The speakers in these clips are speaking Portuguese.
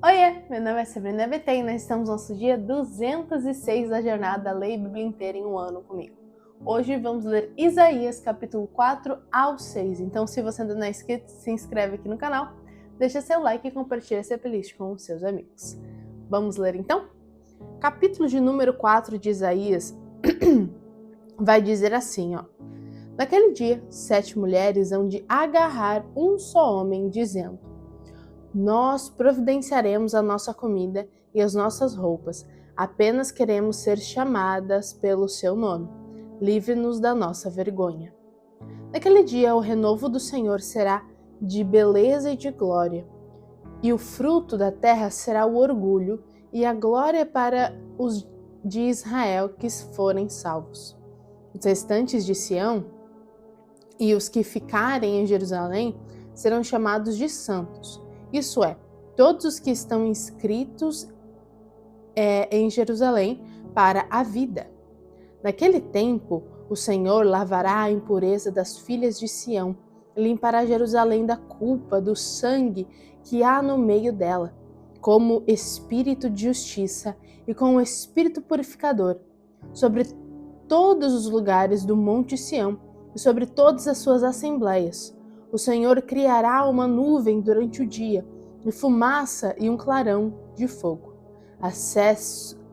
Oiê, meu nome é Sabrina BT e nós estamos no nosso dia 206 da jornada Leia a Bíblia inteira em um ano comigo. Hoje vamos ler Isaías capítulo 4 ao 6, então se você ainda não é inscrito, se inscreve aqui no canal, deixa seu like e compartilha essa playlist com os seus amigos. Vamos ler então? Capítulo de número 4 de Isaías vai dizer assim, ó. Naquele dia, 7 mulheres hão de agarrar um só homem, dizendo: nós providenciaremos a nossa comida e as nossas roupas. Apenas queremos ser chamadas pelo seu nome. Livre-nos da nossa vergonha. Naquele dia, o renovo do Senhor será de beleza e de glória. E o fruto da terra será o orgulho e a glória para os de Israel que forem salvos. Os restantes de Sião e os que ficarem em Jerusalém serão chamados de santos. Isso é, todos os que estão inscritos em Jerusalém para a vida. Naquele tempo, o Senhor lavará a impureza das filhas de Sião, limpará Jerusalém da culpa do sangue que há no meio dela, como espírito de justiça e com o espírito purificador, sobre todos os lugares do Monte Sião e sobre todas as suas assembleias. O Senhor criará uma nuvem durante o dia, e fumaça e um clarão de fogo,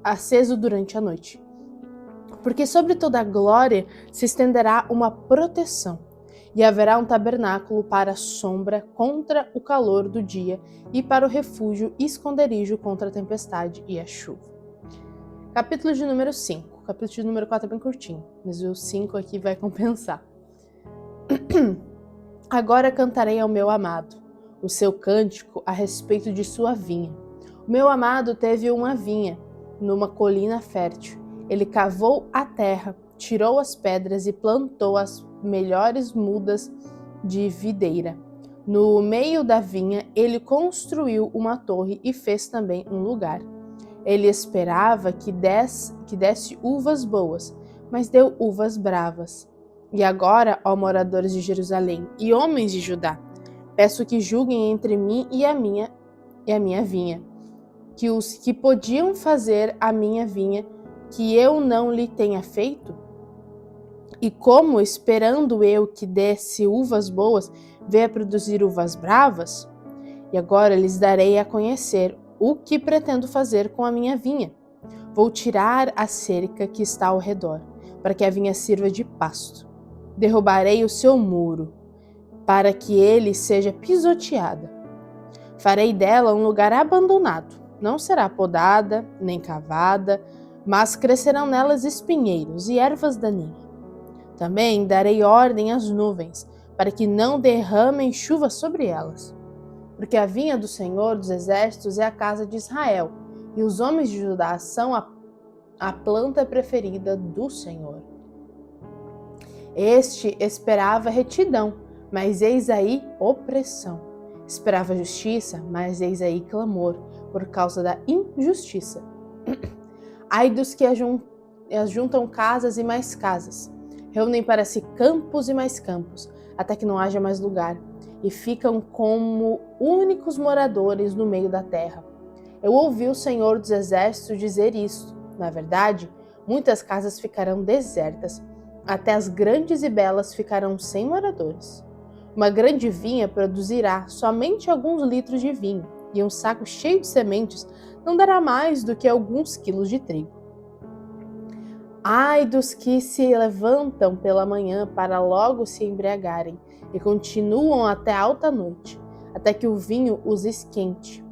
aceso durante a noite. Porque sobre toda a glória se estenderá uma proteção, e haverá um tabernáculo para a sombra contra o calor do dia, e para o refúgio e esconderijo contra a tempestade e a chuva. Capítulo de número 5. Capítulo de número 4 é bem curtinho, mas o 5 aqui vai compensar. Agora cantarei ao meu amado o seu cântico a respeito de sua vinha. O meu amado teve uma vinha numa colina fértil. Ele cavou a terra, tirou as pedras e plantou as melhores mudas de videira. No meio da vinha, ele construiu uma torre e fez também um lugar. Ele esperava que desse uvas boas, mas deu uvas bravas. E agora, ó moradores de Jerusalém e homens de Judá, peço que julguem entre mim e a minha vinha, que os que podiam fazer a minha vinha, que eu não lhe tenha feito? E como, esperando eu que desse uvas boas, veio a produzir uvas bravas? E agora lhes darei a conhecer o que pretendo fazer com a minha vinha. Vou tirar a cerca que está ao redor, para que a vinha sirva de pasto. Derrubarei o seu muro, para que ele seja pisoteada. Farei dela um lugar abandonado. Não será podada, nem cavada, mas crescerão nelas espinheiros e ervas daninhas. Também darei ordem às nuvens, para que não derramem chuva sobre elas. Porque a vinha do Senhor dos Exércitos é a casa de Israel, e os homens de Judá são a planta preferida do Senhor. Este esperava retidão, mas eis aí opressão. Esperava justiça, mas eis aí clamor, por causa da injustiça. Ai dos que ajuntam casas e mais casas, reúnem para si campos e mais campos, até que não haja mais lugar, e ficam como únicos moradores no meio da terra. Eu ouvi o Senhor dos Exércitos dizer isto. Na verdade, muitas casas ficarão desertas, até as grandes e belas ficarão sem moradores. Uma grande vinha produzirá somente alguns litros de vinho, e um saco cheio de sementes não dará mais do que alguns quilos de trigo. Ai dos que se levantam pela manhã para logo se embriagarem, e continuam até alta noite, até que o vinho os esquente.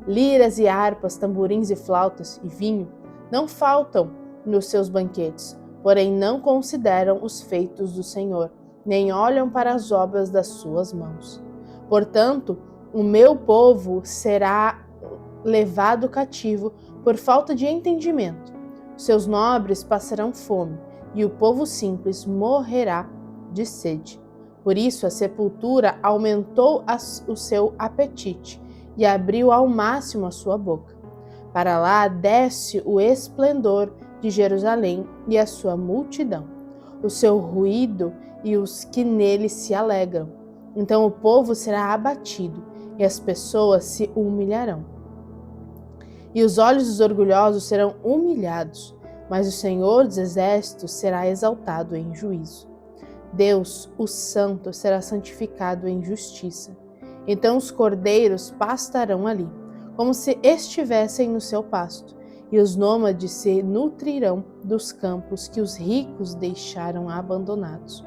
Liras e harpas, tamborins e flautas e vinho não faltam nos seus banquetes, porém não consideram os feitos do Senhor, nem olham para as obras das suas mãos. Portanto, o meu povo será levado cativo por falta de entendimento. Seus nobres passarão fome, e o povo simples morrerá de sede. Por isso a sepultura aumentou o seu apetite e abriu ao máximo a sua boca. Para lá desce o esplendor de Jerusalém e a sua multidão, o seu ruído e os que nele se alegram. Então o povo será abatido e as pessoas se humilharão. e os olhos dos orgulhosos serão humilhados, mas o Senhor dos Exércitos será exaltado em juízo. Deus, o Santo, será santificado em justiça. Então os cordeiros pastarão ali, como se estivessem no seu pasto, e os nômades se nutrirão dos campos que os ricos deixaram abandonados.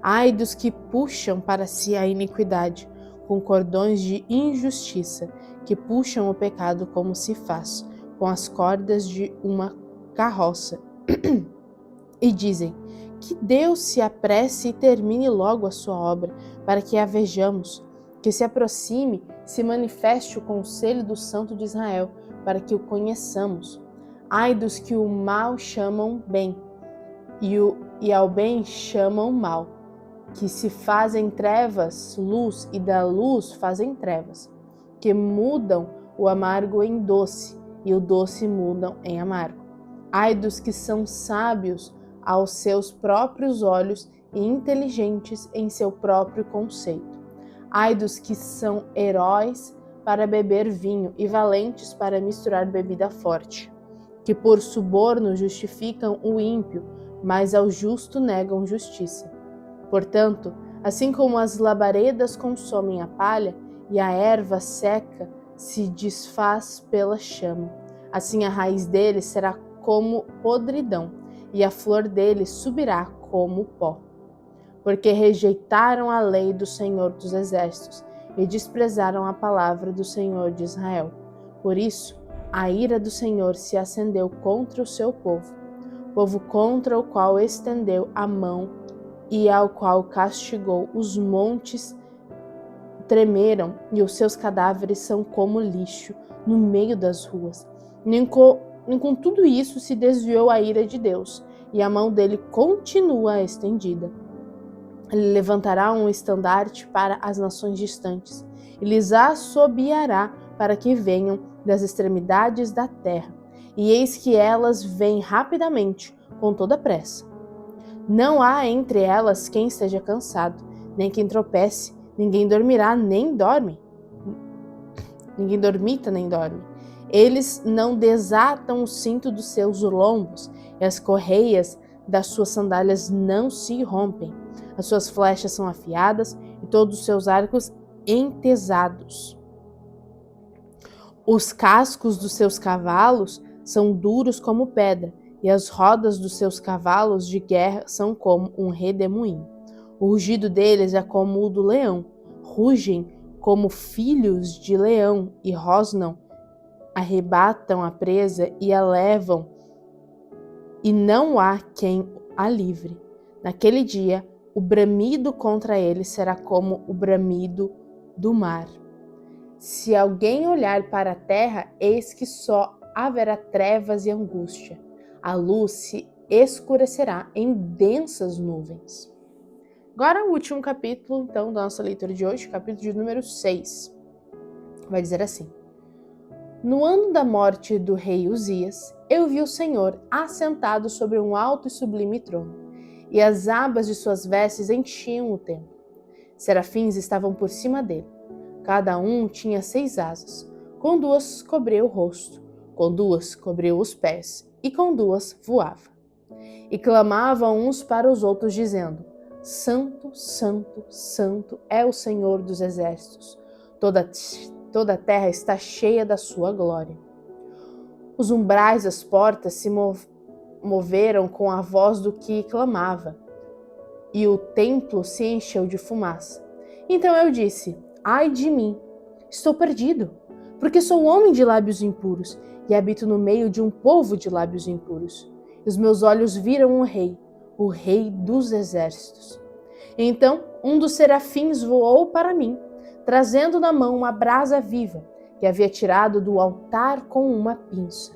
Ai dos que puxam para si a iniquidade, com cordões de injustiça, que puxam o pecado como se faz, com as cordas de uma carroça, e dizem: que Deus se apresse e termine logo a sua obra, para que a vejamos, que se aproxime, se manifeste o conselho do Santo de Israel, para que o conheçamos. Ai dos que o mal chamam bem, e ao bem chamam mal, que se fazem trevas luz, e da luz fazem trevas, que mudam o amargo em doce, e o doce mudam em amargo. Ai dos que são sábios aos seus próprios olhos e inteligentes em seu próprio conceito. Ai dos que são heróis para beber vinho e valentes para misturar bebida forte, que por suborno justificam o ímpio, mas ao justo negam justiça. Portanto, assim como as labaredas consomem a palha e a erva seca se desfaz pela chama, assim a raiz deles será como podridão, e a flor deles subirá como pó. Porque rejeitaram a lei do Senhor dos Exércitos e desprezaram a palavra do Senhor de Israel. Por isso, a ira do Senhor se acendeu contra o seu povo contra o qual estendeu a mão e ao qual castigou. Os montes tremeram e os seus cadáveres são como lixo no meio das ruas. Nem com tudo isso se desviou a ira de Deus, e a mão dele continua estendida. Ele levantará um estandarte para as nações distantes, e lhes assobiará para que venham das extremidades da terra. E eis que elas vêm rapidamente, com toda pressa. Não há entre elas quem esteja cansado, nem quem tropece, ninguém dormirá nem dorme. Ninguém dormita nem dorme. Eles não desatam o cinto dos seus lombos, e as correias das suas sandálias não se rompem. As suas flechas são afiadas e todos os seus arcos entesados. Os cascos dos seus cavalos são duros como pedra, e as rodas dos seus cavalos de guerra são como um redemoinho. O rugido deles é como o do leão, rugem como filhos de leão e rosnam, arrebatam a presa e a levam, e não há quem a livre. Naquele dia, o bramido contra eles será como o bramido do mar. Se alguém olhar para a terra, eis que só haverá trevas e angústia. A luz se escurecerá em densas nuvens. Agora o último capítulo, então, da nossa leitura de hoje, capítulo de número 6. Vai dizer assim: No ano da morte do rei Uzias, eu vi o Senhor assentado sobre um alto e sublime trono, e as abas de suas vestes enchiam o templo. Serafins estavam por cima dele. Cada um tinha 6 asas. Com 2 cobria o rosto, com 2 cobria os pés, e com 2 voava. E clamavam uns para os outros, dizendo: Santo, Santo, Santo é o Senhor dos Exércitos. Toda a terra está cheia da sua glória. Os umbrais das portas se moveram com a voz do que clamava, e o templo se encheu de fumaça. Então eu disse: Ai de mim, estou perdido, porque sou homem de lábios impuros e habito no meio de um povo de lábios impuros. E os meus olhos viram o rei dos exércitos. Então um dos serafins voou para mim, trazendo na mão uma brasa viva, que havia tirado do altar com uma pinça.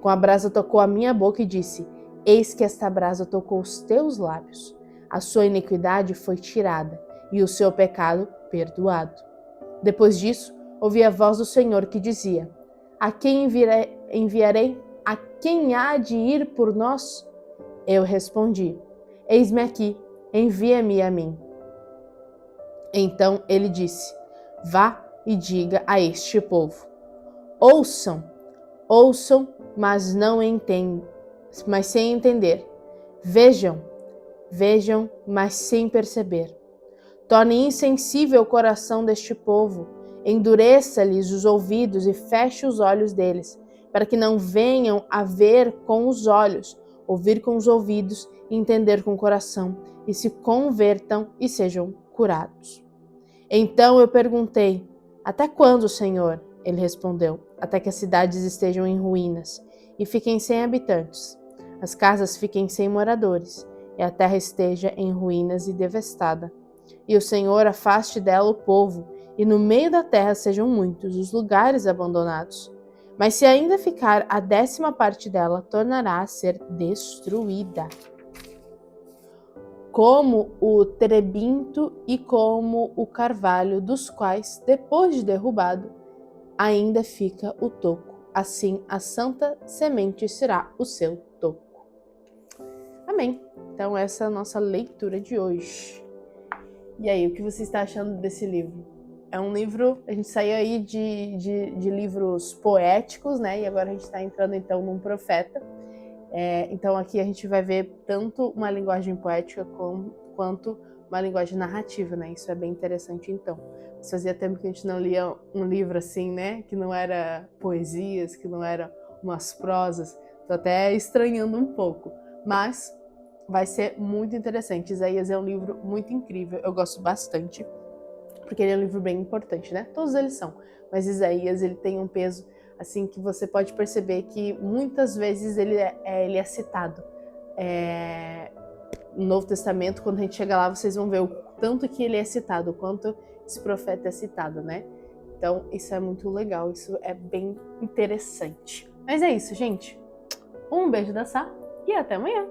Com a brasa tocou a minha boca e disse: Eis que esta brasa tocou os teus lábios. A sua iniquidade foi tirada e o seu pecado perdoado. Depois disso, ouvi a voz do Senhor que dizia: A quem enviarei? A quem há de ir por nós? Eu respondi: Eis-me aqui, envia-me a mim. Então ele disse: Vá e diga a este povo: Ouçam Ouçam, mas não entendem, mas sem entender. Vejam, mas sem perceber. Torne insensível o coração deste povo, endureça-lhes os ouvidos e feche os olhos deles, para que não venham a ver com os olhos, ouvir com os ouvidos e entender com o coração, e se convertam e sejam curados. Então eu perguntei: até quando, Senhor? Ele respondeu: até que as cidades estejam em ruínas e fiquem sem habitantes, as casas fiquem sem moradores, e a terra esteja em ruínas e devastada. E o Senhor afaste dela o povo, e no meio da terra sejam muitos os lugares abandonados. Mas se ainda ficar a 10ª parte dela, tornará a ser destruída. Como o terebinto e como o carvalho, dos quais, depois de derrubado, ainda fica o toco. Assim, a santa semente será o seu toco. Amém. Então, essa é a nossa leitura de hoje. E aí, o que você está achando desse livro? É um livro, a gente saiu aí de livros poéticos, né? E agora a gente está entrando então num profeta. Então aqui a gente vai ver tanto uma linguagem poética quanto uma linguagem narrativa, né? Isso é bem interessante então. Fazia tempo que a gente não lia um livro assim, né? Que não era poesias, que não era umas prosas. Tô até estranhando um pouco, mas vai ser muito interessante. Isaías é um livro muito incrível, eu gosto bastante, porque ele é um livro bem importante, né? Todos eles são, mas Isaías, ele tem um peso, assim, que você pode perceber que muitas vezes ele é citado. No Novo Testamento, quando a gente chega lá, vocês vão ver o tanto que ele é citado, o quanto esse profeta é citado, né? Então, isso é muito legal, isso é bem interessante. Mas é isso, gente. Um beijo da Sá e até amanhã!